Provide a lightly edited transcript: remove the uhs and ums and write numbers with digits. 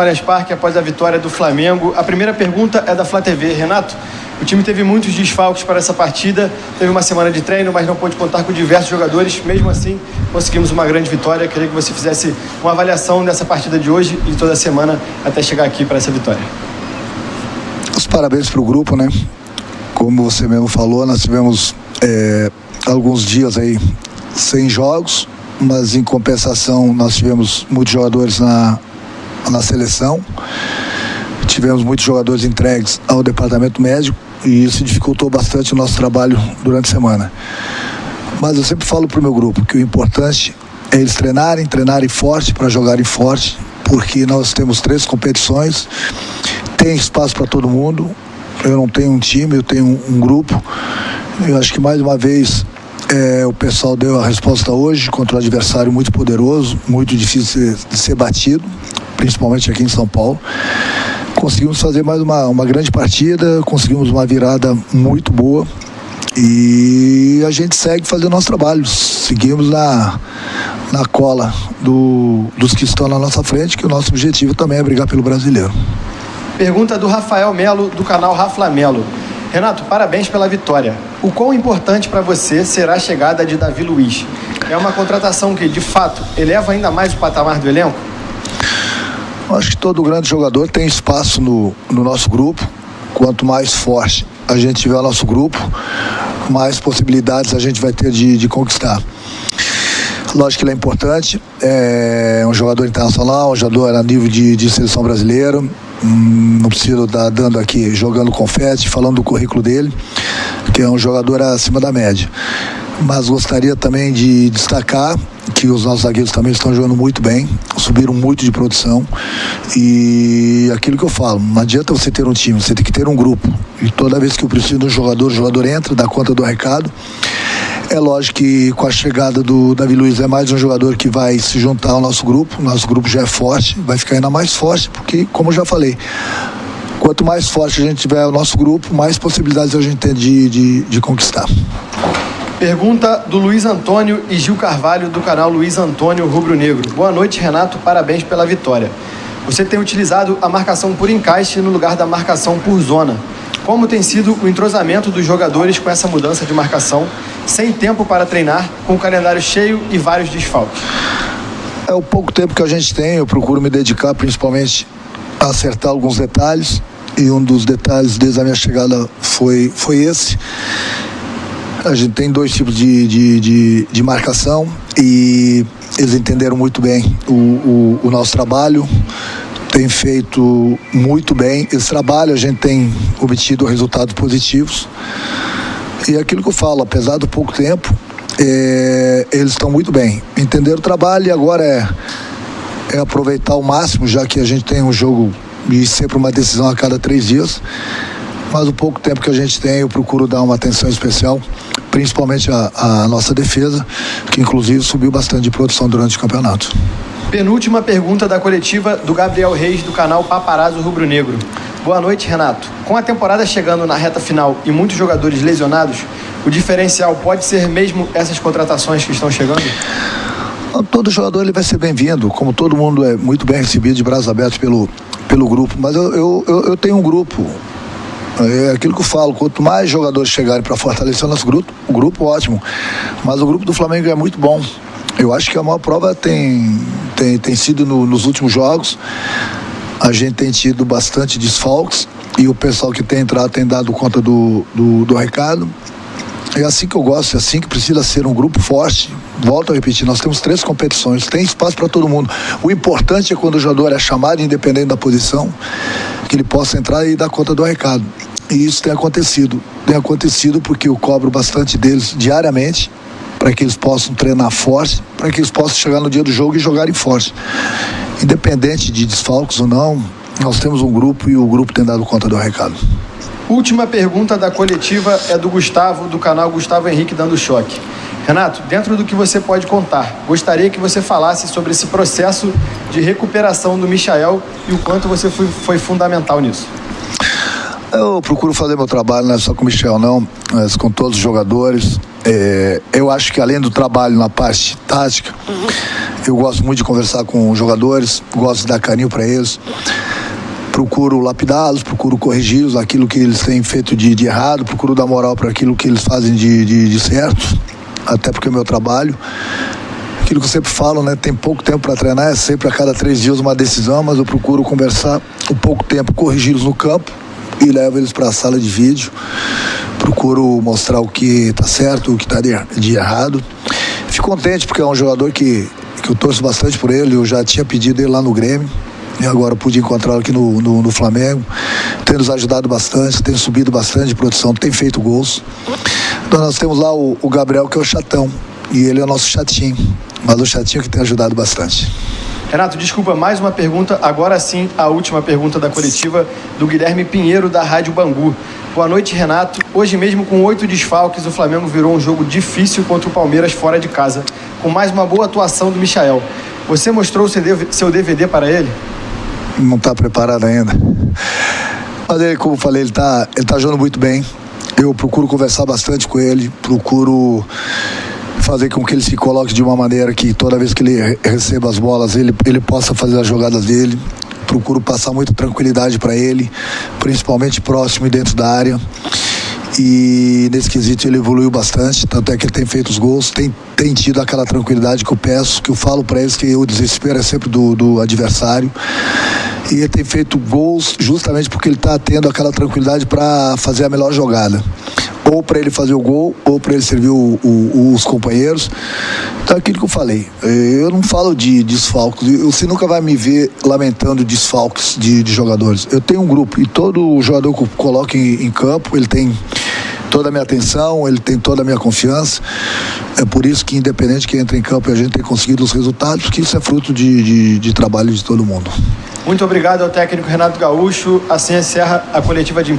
Allianz Parque após a vitória do Flamengo. A primeira pergunta é da Flá TV. Renato, o time teve muitos desfalques para essa partida, teve uma semana de treino, mas não pôde contar com diversos jogadores. Mesmo assim, conseguimos uma grande vitória. Queria que você fizesse uma avaliação dessa partida de hoje e de toda a semana até chegar aqui para essa vitória. Os parabéns para o grupo, né? Como você mesmo falou, nós tivemos alguns dias aí sem jogos, mas em compensação nós tivemos muitos jogadores na seleção, tivemos muitos jogadores entregues ao departamento médico e isso dificultou bastante o nosso trabalho durante a semana. Mas eu sempre falo para o meu grupo que o importante é eles treinarem forte para jogarem forte, porque nós temos 3 competições, tem espaço para todo mundo. Eu não tenho um time, eu tenho um grupo. Eu acho que mais uma vez o pessoal deu a resposta hoje contra um adversário muito poderoso, muito difícil de ser batido, principalmente aqui em São Paulo. Conseguimos fazer mais uma grande partida, conseguimos uma virada muito boa e a gente segue fazendo nosso trabalho. Seguimos na cola dos que estão na nossa frente, que o nosso objetivo também é brigar pelo brasileiro. Pergunta do Rafael Melo, do canal Rafa Melo. Renato, parabéns pela vitória. O quão importante para você será a chegada de Davi Luiz? É uma contratação que, de fato, eleva ainda mais o patamar do elenco? Eu acho que todo grande jogador tem espaço no nosso grupo. Quanto mais forte a gente tiver o nosso grupo, mais possibilidades a gente vai ter de conquistar. Lógico que ele é importante, é um jogador internacional, um jogador a nível de seleção brasileira. Não preciso estar dando aqui, jogando confete, falando do currículo dele, que é um jogador acima da média. Mas gostaria também de destacar que os nossos zagueiros também estão jogando muito bem, subiram muito de produção. E aquilo que eu falo, não adianta você ter um time, você tem que ter um grupo. E toda vez que eu preciso de um jogador, o jogador entra, dá conta do recado. É lógico que com a chegada do Davi Luiz é mais um jogador que vai se juntar ao nosso grupo já é forte, vai ficar ainda mais forte, porque, como eu já falei, quanto mais forte a gente tiver o nosso grupo, mais possibilidades a gente tem de conquistar. Pergunta do Luiz Antônio e Gil Carvalho, do canal Luiz Antônio Rubro Negro. Boa noite, Renato, parabéns pela vitória. Você tem utilizado a marcação por encaixe no lugar da marcação por zona. Como tem sido o entrosamento dos jogadores com essa mudança de marcação, sem tempo para treinar, com o calendário cheio e vários desfalques? É o pouco tempo que a gente tem, eu procuro me dedicar principalmente a acertar alguns detalhes, e um dos detalhes desde a minha chegada foi esse. A gente tem 2 tipos de marcação e eles entenderam muito bem o nosso trabalho, tem feito muito bem esse trabalho, a gente tem obtido resultados positivos. E é aquilo que eu falo, apesar do pouco tempo, eles estão muito bem. Entenderam o trabalho e agora é aproveitar ao máximo, já que a gente tem um jogo e sempre uma decisão a cada 3 dias. Mas o pouco tempo que a gente tem, eu procuro dar uma atenção especial, principalmente a nossa defesa, que inclusive subiu bastante de produção durante o campeonato. Penúltima pergunta da coletiva do Gabriel Reis, do canal Paparazzo Rubro Negro. Boa noite, Renato. Com a temporada chegando na reta final e muitos jogadores lesionados, o diferencial pode ser mesmo essas contratações que estão chegando? Todo jogador ele vai ser bem-vindo, como todo mundo é muito bem recebido, de braços abertos pelo grupo. Mas eu tenho um grupo. É aquilo que eu falo, quanto mais jogadores chegarem para fortalecer o nosso grupo, ótimo. Mas o grupo do Flamengo é muito bom. Eu acho que a maior prova tem sido nos últimos jogos. A gente tem tido bastante desfalques e o pessoal que tem entrado tem dado conta do recado. É assim que eu gosto, é assim que precisa ser um grupo forte. Volto a repetir, nós temos 3 competições, tem espaço para todo mundo. O importante é quando o jogador é chamado, independente da posição, que ele possa entrar e dar conta do recado. E isso tem acontecido. Tem acontecido porque eu cobro bastante deles diariamente, para que eles possam treinar forte, para que eles possam chegar no dia do jogo e jogarem forte. Independente de desfalques ou não, nós temos um grupo e o grupo tem dado conta do recado. Última pergunta da coletiva é do Gustavo, do canal Gustavo Henrique Dando Choque. Renato, dentro do que você pode contar, gostaria que você falasse sobre esse processo de recuperação do Michael e o quanto você foi fundamental nisso. Eu procuro fazer meu trabalho, não é só com o Michel não, mas com todos os jogadores. Eu acho que além do trabalho na parte tática, Eu gosto muito de conversar com os jogadores, gosto de dar carinho para eles. Procuro lapidá-los, procuro corrigi-los aquilo que eles têm feito de errado, procuro dar moral para aquilo que eles fazem de certo, até porque é o meu trabalho. Aquilo que eu sempre falo, né? Tem pouco tempo para treinar, é sempre a cada 3 dias uma decisão, mas eu procuro conversar um pouco tempo, corrigi-los no campo e levo eles para a sala de vídeo. Procuro mostrar o que está certo, o que está de errado. Fico contente porque é um jogador que eu torço bastante por ele. Eu já tinha pedido ele lá no Grêmio e agora pude encontrá-lo aqui no Flamengo. Tem nos ajudado bastante, tem subido bastante de produção, tem feito gols. Então nós temos lá o Gabriel, que é o chatão, e ele é o nosso chatinho, mas o chatinho que tem ajudado bastante. Renato, desculpa, mais uma pergunta, agora sim a última pergunta da coletiva do Guilherme Pinheiro, da Rádio Bangu. Boa noite, Renato. Hoje mesmo, com 8 desfalques, o Flamengo virou um jogo difícil contra o Palmeiras fora de casa, com mais uma boa atuação do Michael. Você mostrou seu DVD para ele? Não está preparado ainda. Mas ele, como eu falei, ele tá jogando muito bem. Eu procuro conversar bastante com ele, procuro fazer com que ele se coloque de uma maneira que toda vez que ele receba as bolas, ele possa fazer as jogadas dele. Procuro passar muita tranquilidade para ele, principalmente próximo e dentro da área. E nesse quesito ele evoluiu bastante, tanto é que ele tem feito os gols, tem tido aquela tranquilidade que eu peço, que eu falo para eles que o desespero é sempre do adversário. E ele tem feito gols justamente porque ele está tendo aquela tranquilidade para fazer a melhor jogada. Ou para ele fazer o gol, ou para ele servir os companheiros. Então, aquilo que eu falei, eu não falo de desfalques, você nunca vai me ver lamentando desfalques de jogadores. Eu tenho um grupo, e todo jogador que eu coloco em campo, ele tem toda a minha atenção, ele tem toda a minha confiança. É por isso que, independente de quem entra em campo, a gente tem conseguido os resultados, porque isso é fruto de trabalho de todo mundo. Muito obrigado ao técnico Renato Gaúcho. Assim encerra a coletiva de imprensa.